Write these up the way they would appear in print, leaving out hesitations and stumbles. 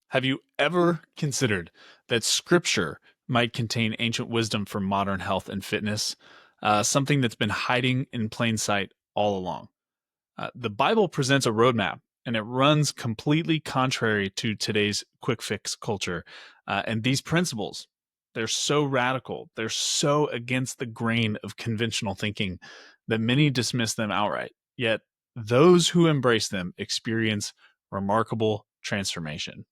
Have you ever considered that scripture might contain ancient wisdom for modern health and fitness, something that's been hiding in plain sight all along? The Bible presents a roadmap, and it runs completely contrary to today's quick fix culture. And these principles, they're so radical, they're so against the grain of conventional thinking that many dismiss them outright. Yet those who embrace them experience remarkable transformation.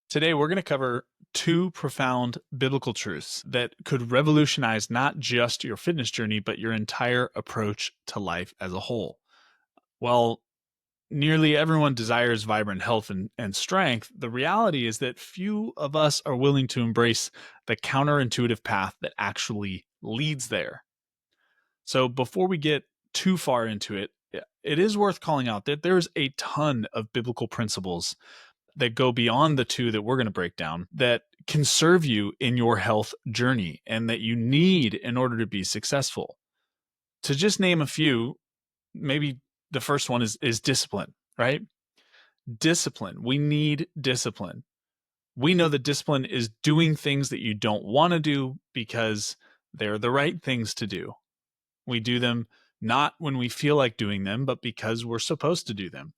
Today, we're going to cover two profound biblical truths that could revolutionize not just your fitness journey, but your entire approach to life as a whole. While nearly everyone desires vibrant health and strength, the reality is that few of us are willing to embrace the counterintuitive path that actually leads there. So, before we get too far into it, it is worth calling out that there's a ton of biblical principles that go beyond the two that we're going to break down that can serve you in your health journey and that you need in order to be successful. To just name a few, maybe the first one is discipline, right? Discipline. We need discipline. We know that discipline is doing things that you don't want to do because they're the right things to do. We do them not when we feel like doing them, but because we're supposed to do them.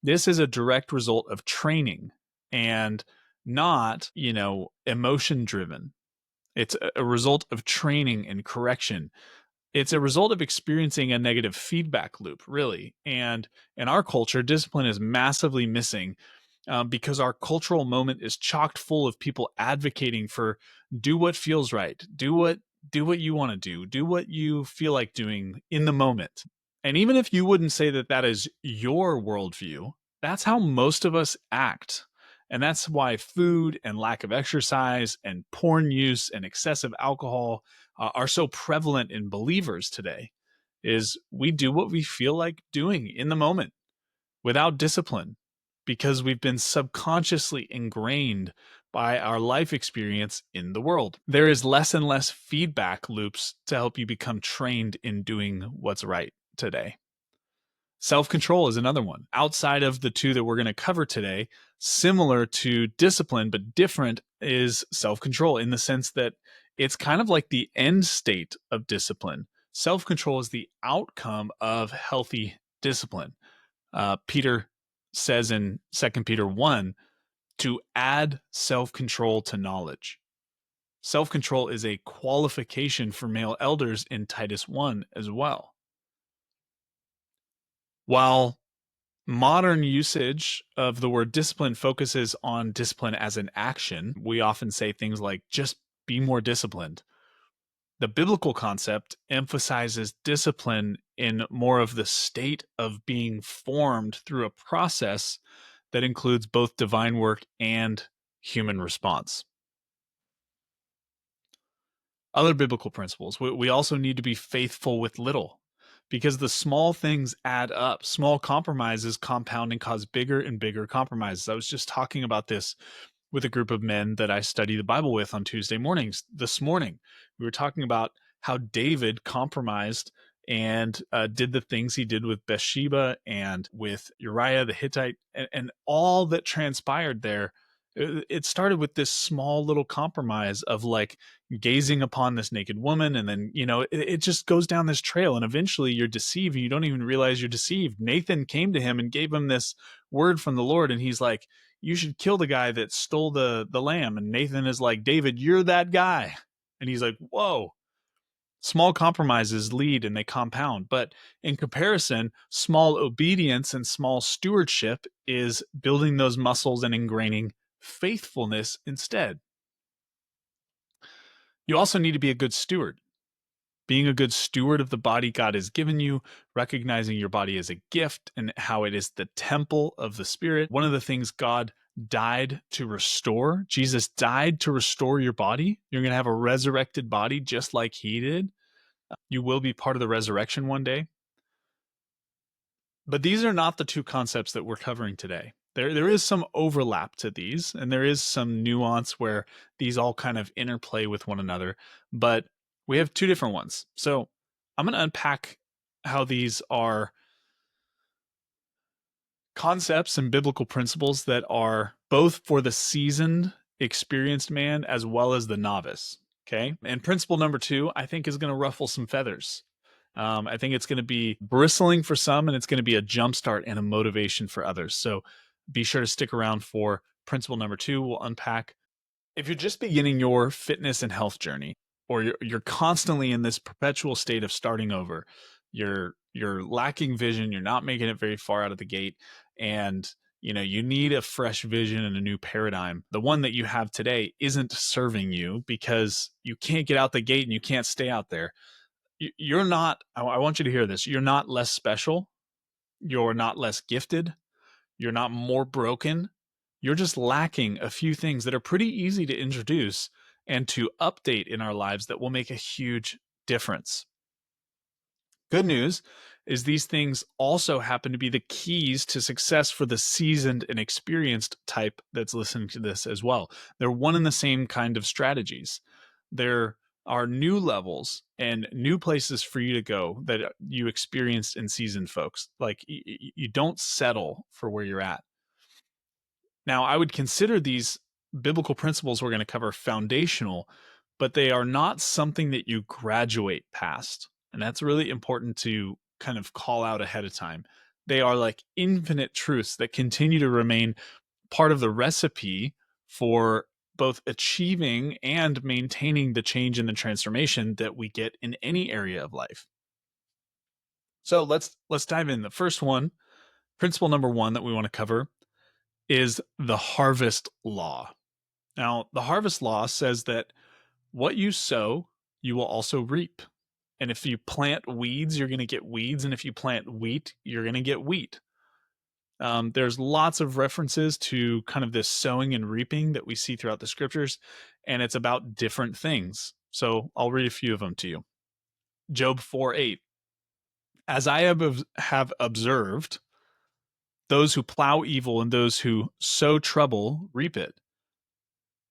This is a direct result of training and not, emotion driven. It's a result of training and correction. It's a result of experiencing a negative feedback loop, really. And in our culture, discipline is massively missing because our cultural moment is chocked full of people advocating for do what feels right, do what you want to do what you feel like doing in the moment. And even if you wouldn't say that that is your worldview, that's how most of us act. And that's why food and lack of exercise and porn use and excessive alcohol are so prevalent in believers today. Is we do what we feel like doing in the moment without discipline because we've been subconsciously ingrained by our life experience in the world. There is less and less feedback loops to help you become trained in doing what's right today. Self control is another one. Outside of the two that we're going to cover today, similar to discipline, but different, is self control in the sense that it's kind of like the end state of discipline. Self control is the outcome of healthy discipline. Peter says in 2 Peter 1 to add self control to knowledge. Self control is a qualification for male elders in Titus 1 as well. While modern usage of the word discipline focuses on discipline as an action, we often say things like just be more disciplined. The biblical concept emphasizes discipline in more of the state of being formed through a process that includes both divine work and human response. Other biblical principles. We also need to be faithful with little because the small things add up. Small compromises compound and cause bigger and bigger compromises. I was just talking about this with a group of men that I study the Bible with on Tuesday mornings. This morning, we were talking about how David compromised and did the things he did with Bathsheba and with Uriah the Hittite, and all that transpired there. It started with this small little compromise of like gazing upon this naked woman, and then it just goes down this trail, and eventually you're deceived and you don't even realize you're deceived. Nathan came to him and gave him this word from the Lord, and he's like, you should kill the guy that stole the lamb. And Nathan is like, David, you're that guy. And he's like, whoa. Small compromises lead and they compound. But in comparison, small obedience and small stewardship is building those muscles and ingraining faithfulness instead. You also need to be a good steward. Being a good steward of the body God has given you, recognizing your body as a gift and how it is the temple of the Spirit. One of the things God died to restore, Jesus died to restore your body. You're going to have a resurrected body just like he did. You will be part of the resurrection one day. But these are not the two concepts that we're covering today. There is some overlap to these, and there is some nuance where these all kind of interplay with one another. But we have two different ones. So I'm going to unpack how these are concepts and biblical principles that are both for the seasoned, experienced man as well as the novice. Okay. And principle number 2, I think, is going to ruffle some feathers. I think it's going to be bristling for some, and it's going to be a jumpstart and a motivation for others. So be sure to stick around for principle number 2. We'll unpack. If you're just beginning your fitness and health journey, or you're constantly in this perpetual state of starting over, you're lacking vision, you're not making it very far out of the gate, and you need a fresh vision and a new paradigm. The one that you have today isn't serving you because you can't get out the gate and you can't stay out there. You're not, I want you to hear this, you're not less special, you're not less gifted, you're not more broken. You're just lacking a few things that are pretty easy to introduce and to update in our lives that will make a huge difference. Good news is these things also happen to be the keys to success for the seasoned and experienced type that's listening to this as well. They're one and the same kind of strategies. There are new levels and new places for you to go that you experienced in seasoned folks. Like you don't settle for where you're at. Now, I would consider these biblical principles we're going to cover foundational, but they are not something that you graduate past. And that's really important to kind of call out ahead of time. They are like infinite truths that continue to remain part of the recipe for both achieving and maintaining the change and the transformation that we get in any area of life. So let's dive in. The first one, principle number 1 that we want to cover, is the harvest law. Now, the harvest law says that what you sow, you will also reap. And if you plant weeds, you're going to get weeds. And if you plant wheat, you're going to get wheat. There's lots of references to kind of this sowing and reaping that we see throughout the scriptures, and it's about different things. So I'll read a few of them to you. Job 4:8. As I have observed, those who plow evil and those who sow trouble reap it.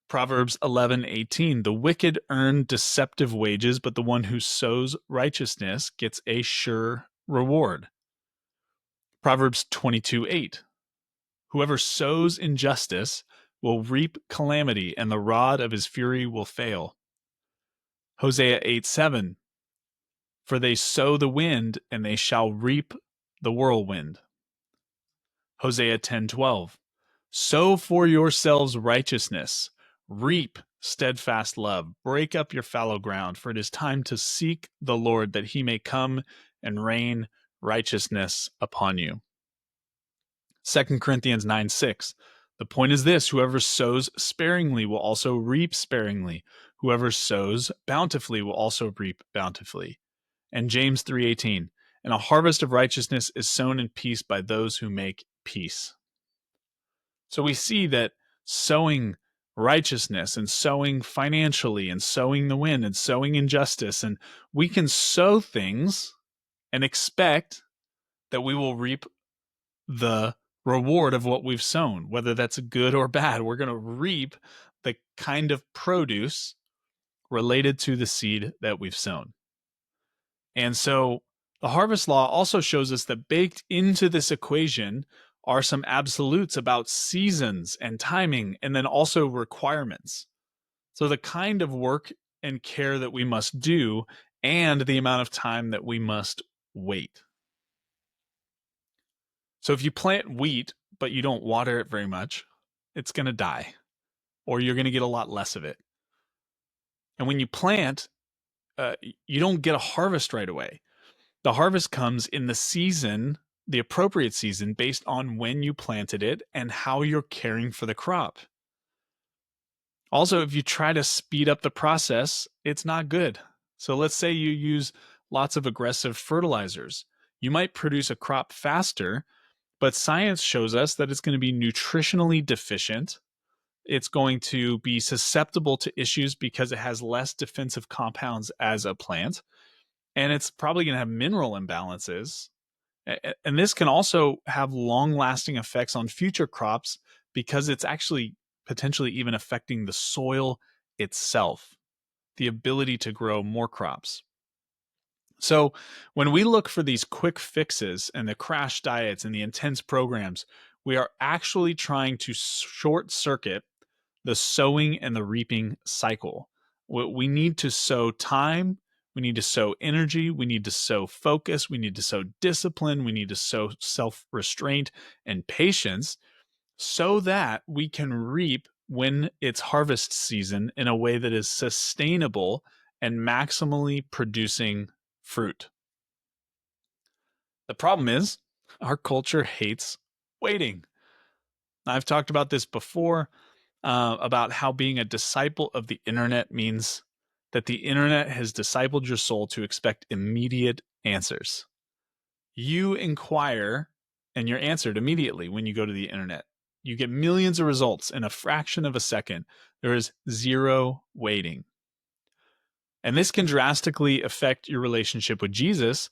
Proverbs 11:18. The wicked earn deceptive wages, but the one who sows righteousness gets a sure reward. Proverbs 22:8. Whoever sows injustice will reap calamity, and the rod of his fury will fail. Hosea 8:7. For they sow the wind, and they shall reap the whirlwind. Hosea 10:12. Sow for yourselves righteousness, reap steadfast love, break up your fallow ground, for it is time to seek the Lord, that he may come and rain righteousness upon you. 2 Corinthians 9:6. The point is this: whoever sows sparingly will also reap sparingly. Whoever sows bountifully will also reap bountifully. And James 3:18. And a harvest of righteousness is sown in peace by those who make peace. So we see that sowing righteousness and sowing financially and sowing the wind and sowing injustice, and we can sow things and expect that we will reap the reward of what we've sown, whether that's good or bad. We're going to reap the kind of produce related to the seed that we've sown. And so the harvest law also shows us that baked into this equation are some absolutes about seasons and timing, and then also requirements. So the kind of work and care that we must do and the amount of time that we must wait. So if you plant wheat, but you don't water it very much, it's going to die, or you're going to get a lot less of it. And when you plant, you don't get a harvest right away. The harvest comes in the season, the appropriate season, based on when you planted it and how you're caring for the crop. Also, if you try to speed up the process, it's not good. So let's say you use lots of aggressive fertilizers. You might produce a crop faster, but science shows us that it's going to be nutritionally deficient. It's going to be susceptible to issues because it has less defensive compounds as a plant. And it's probably going to have mineral imbalances. And this can also have long-lasting effects on future crops because it's actually potentially even affecting the soil itself, the ability to grow more crops. So when we look for these quick fixes and the crash diets and the intense programs, we are actually trying to short circuit the sowing and the reaping cycle. We need to sow time, we need to sow energy, we need to sow focus, we need to sow discipline, we need to sow self restraint and patience so that we can reap when it's harvest season in a way that is sustainable and maximally producing fruit. The problem is, our culture hates waiting. I've talked about this before about how being a disciple of the internet means that the internet has discipled your soul to expect immediate answers. You inquire and you're answered immediately when you go to the internet. You get millions of results in a fraction of a second. There is zero waiting. And this can drastically affect your relationship with Jesus,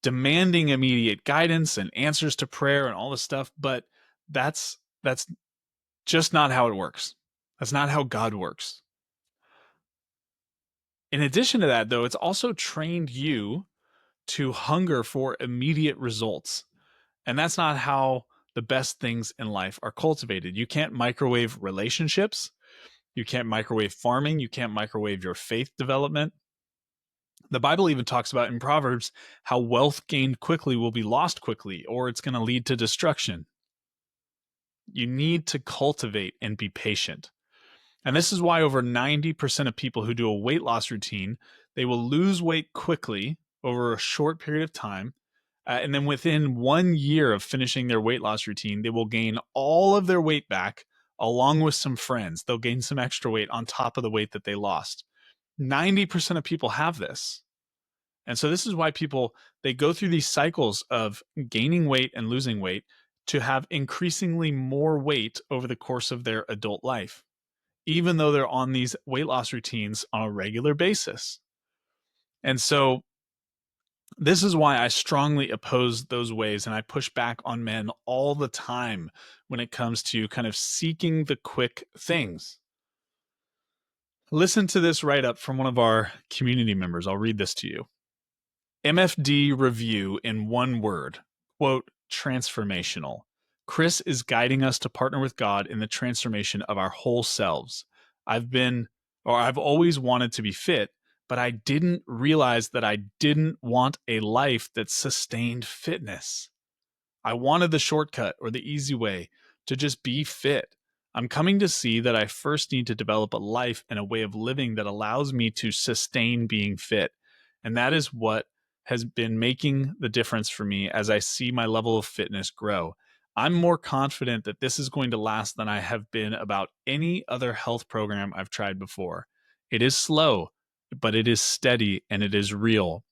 demanding immediate guidance and answers to prayer and all this stuff, but that's just not how it works. That's not how God works. In addition to that, though, it's also trained you to hunger for immediate results. And that's not how the best things in life are cultivated. You can't microwave relationships. You can't microwave farming. You can't microwave your faith development. The Bible even talks about in Proverbs how wealth gained quickly will be lost quickly, or it's going to lead to destruction. You need to cultivate and be patient. And this is why over 90% of people who do a weight loss routine, they will lose weight quickly over a short period of time. And then within 1 year of finishing their weight loss routine, they will gain all of their weight back along with some friends. They'll gain some extra weight on top of the weight that they lost. 90% of people have this. And so this is why people, they go through these cycles of gaining weight and losing weight to have increasingly more weight over the course of their adult life, even though they're on these weight loss routines on a regular basis. And so this is why I strongly oppose those ways, and I push back on men all the time when it comes to kind of seeking the quick things. Listen to this write-up from one of our community members. I'll read this to you. MFD review in one word, quote, transformational. Chris is guiding us to partner with God in the transformation of our whole selves. I've always wanted to be fit, but I didn't realize that I didn't want a life that sustained fitness. I wanted the shortcut or the easy way to just be fit. I'm coming to see that I first need to develop a life and a way of living that allows me to sustain being fit. And that is what has been making the difference for me as I see my level of fitness grow. I'm more confident that this is going to last than I have been about any other health program I've tried before. It is slow, but it is steady and it is real.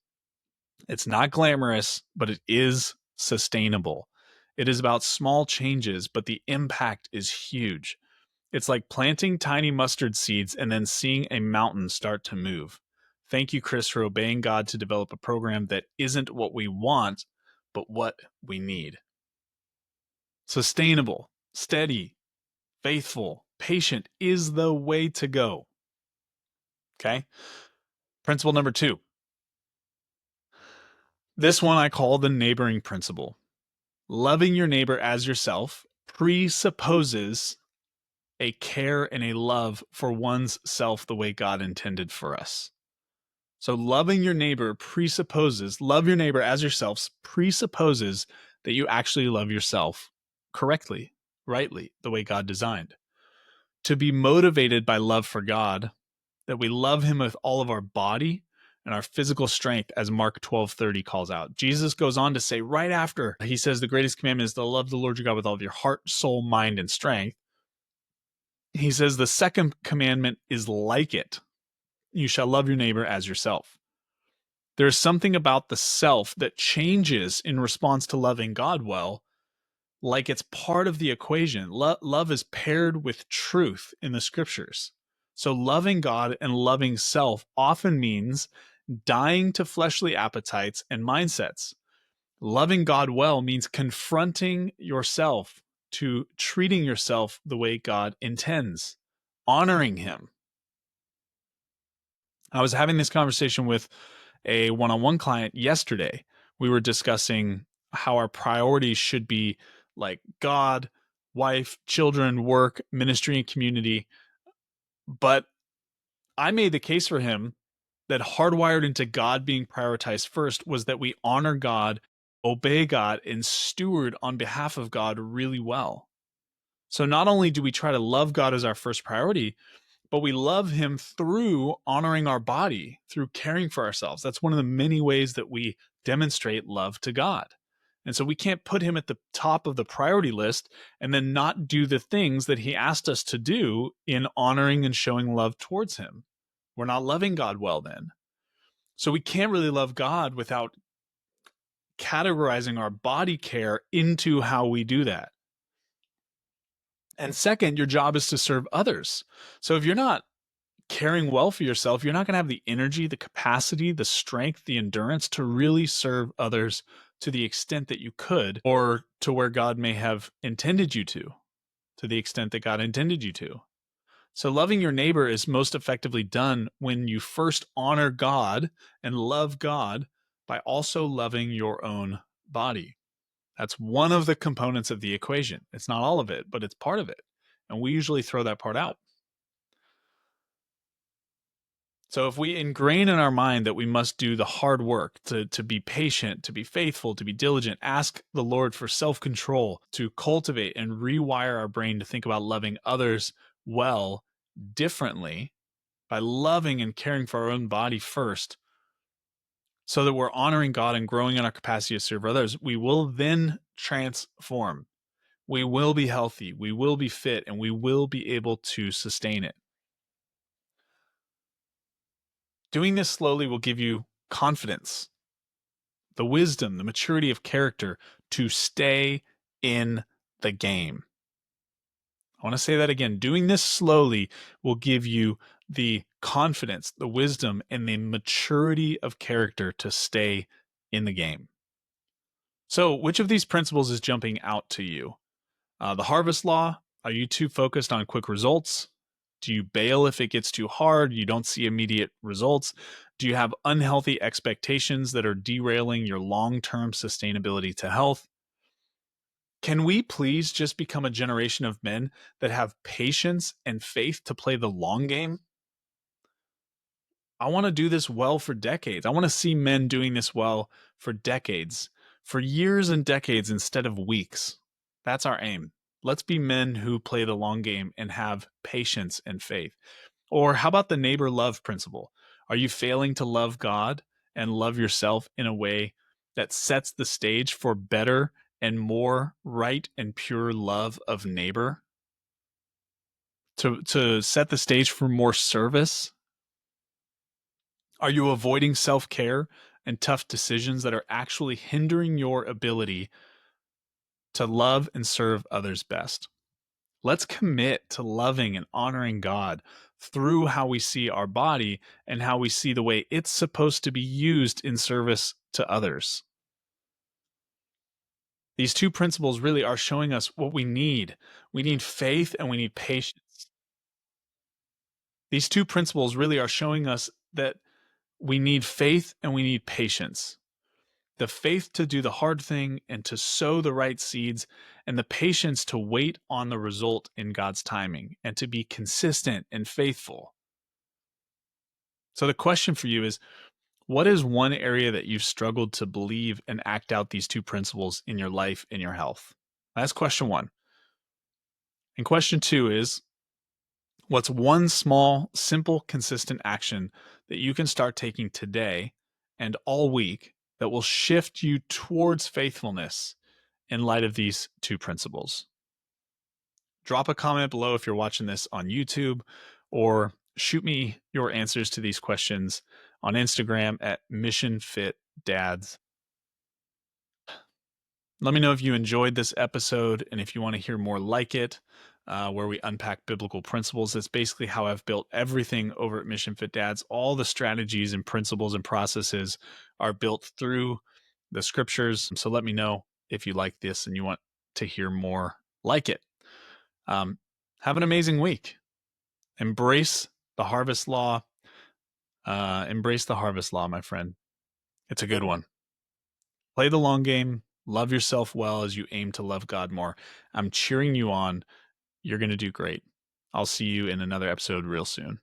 It's not glamorous, but it is sustainable. It is about small changes, but the impact is huge. It's like planting tiny mustard seeds and then seeing a mountain start to move. Thank you, Chris, for obeying God to develop a program that isn't what we want, but what we need. Sustainable, steady, faithful, patient is the way to go. Okay? Principle number 2. This one I call the neighboring principle. Loving your neighbor as yourself presupposes a care and a love for one's self the way God intended for us. So loving your neighbor love your neighbor as yourselves presupposes that you actually love yourself correctly, rightly, the way God designed. To be motivated by love for God, that we love him with all of our body and our physical strength, as Mark 12:30 calls out. Jesus goes on to say right after, he says the greatest commandment is to love the Lord your God with all of your heart, soul, mind, and strength. He says the second commandment is like it. You shall love your neighbor as yourself. There's something about the self that changes in response to loving God well, like it's part of the equation. Love is paired with truth in the scriptures. So loving God and loving self often means dying to fleshly appetites and mindsets. Loving God well means confronting yourself to treating yourself the way God intends, honoring him. I was having this conversation with a one-on-one client yesterday. We were discussing how our priorities should be like God, wife, children, work, ministry, and community. But I made the case for him that hardwired into God being prioritized first was that we honor God, obey God, and steward on behalf of God really well. So not only do we try to love God as our first priority, but we love him through honoring our body, through caring for ourselves. That's one of the many ways that we demonstrate love to God. And so we can't put him at the top of the priority list and then not do the things that he asked us to do in honoring and showing love towards him. We're not loving God well then. So we can't really love God without categorizing our body care into how we do that. And second, your job is to serve others. So if you're not caring well for yourself, you're not going to have the energy, the capacity, the strength, the endurance to really serve others to the extent that you could, or to where God may have intended you to the extent that God intended you to. So loving your neighbor is most effectively done when you first honor God and love God by also loving your own body. That's one of the components of the equation. It's not all of it, but it's part of it. And we usually throw that part out. So if we ingrain in our mind that we must do the hard work to be patient, to be faithful, to be diligent, ask the Lord for self-control, to cultivate and rewire our brain to think about loving others well, differently, by loving and caring for our own body first, so that we're honoring God and growing in our capacity to serve others, we will then transform. We will be healthy, we will be fit, and we will be able to sustain it. Doing this slowly will give you confidence, the wisdom, the maturity of character to stay in the game. I want to say that again. Doing this slowly will give you the confidence, the wisdom, and the maturity of character to stay in the game. So, which of these principles is jumping out to you? The harvest law, are you too focused on quick results? Do you bail if it gets too hard? You don't see immediate results? Do you have unhealthy expectations that are derailing your long term sustainability to health? Can we please just become a generation of men that have patience and faith to play the long game? I want to do this well for decades. I want to see men doing this well for decades, for years and decades instead of weeks. That's our aim. Let's be men who play the long game and have patience and faith. Or how about the neighbor love principle? Are you failing to love God and love yourself in a way that sets the stage for better and more right and pure love of neighbor? To set the stage for more service? Are you avoiding self-care and tough decisions that are actually hindering your ability to love and serve others best? Let's commit to loving and honoring God through how we see our body and how we see the way it's supposed to be used in service to others. These two principles really are showing us what we need. We need faith and we need patience. These two principles really are showing us that we need faith and we need patience. The faith to do the hard thing and to sow the right seeds, and the patience to wait on the result in God's timing and to be consistent and faithful. So, the question for you is, what is one area that you've struggled to believe and act out these two principles in your life and your health? That's question one. And question two is, what's one small, simple, consistent action that you can start taking today and all week that will shift you towards faithfulness in light of these two principles? Drop a comment below if you're watching this on YouTube, or shoot me your answers to these questions on Instagram at missionfitdads. Let me know if you enjoyed this episode and if you want to hear more like it, where we unpack biblical principles. That's basically how I've built everything over at Mission Fit Dads. All the strategies and principles and processes are built through the scriptures. So let me know if you like this and you want to hear more like it. Have an amazing week. Embrace the harvest law. Embrace the harvest law, my friend. It's a good one. Play the long game, love yourself well as you aim to love God more. I'm cheering you on. You're going to do great. I'll see you in another episode real soon.